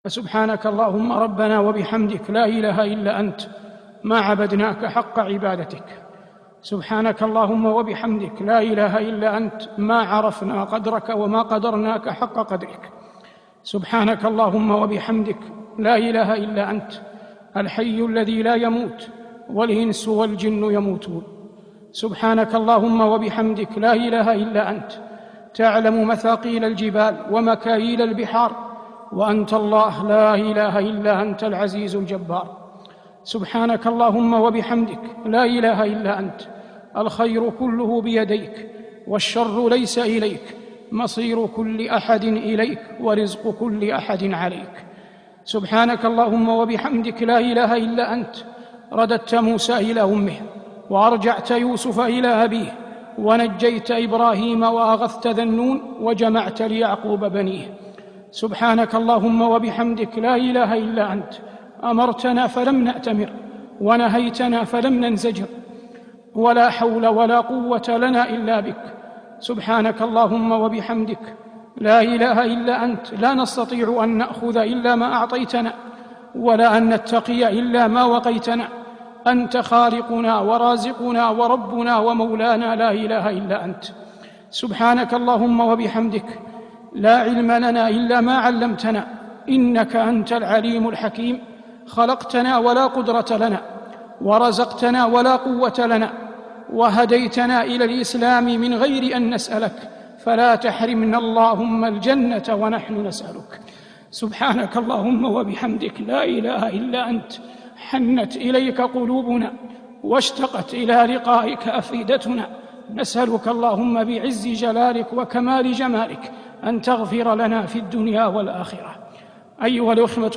سبحانك اللهم ربنا وبحمدك لا إله إلا أنت ما عبدناك حق عبادتك. سبحانك اللهم وبحمدك لا إله إلا أنت ما عرفنا قدرك وما قدرناك حق قدرك. سبحانك اللهم وبحمدك لا إله إلا أنت الحي الذي لا يموت والإنس والجن يموتون. سبحانك اللهم وبحمدك لا إله إلا أنت تعلم مثاقيل الجبال ومكاييل البحار، وأنت الله لا إله إلا أنت العزيز الجبار. سبحانك اللهم وبحمدك لا إله إلا أنت الخير كله بيديك والشر ليس إليك، مصير كل أحد إليك ورزق كل أحد عليك. سبحانك اللهم وبحمدك لا إله إلا أنت رددت موسى إلى أمه وأرجعت يوسف إلى أبيه ونجيت إبراهيم وأغثت ذا النون وجمعت ليعقوب بنيه. سبحانك اللهم وبحمدك لا إله إلا أنت أمرتنا فلم نأتمر ونهيتنا فلم ننزجر، ولا حول ولا قوة لنا إلا بك. سبحانك اللهم وبحمدك لا إله إلا أنت لا نستطيع أن نأخذ إلا ما أعطيتنا ولا أن نتقي إلا ما وقيتنا. أنت خالقنا ورازقنا وربنا ومولانا لا إله إلا أنت. سبحانك اللهم وبحمدك لا علم لنا إلا ما علمتنا إنك أنت العليم الحكيم. خلقتنا ولا قدرة لنا ورزقتنا ولا قوة لنا وهديتنا إلى الإسلام من غير أن نسألك، فلا تحرمنا اللهم الجنة ونحن نسألك. سبحانك اللهم وبحمدك لا إله إلا أنت حنت إليك قلوبنا واشتقت إلى لقائك أفئدتنا. نسألك اللهم بعز جلالك وكمال جمالك أن تغفر لنا في الدنيا والآخرة. أيها الأخوة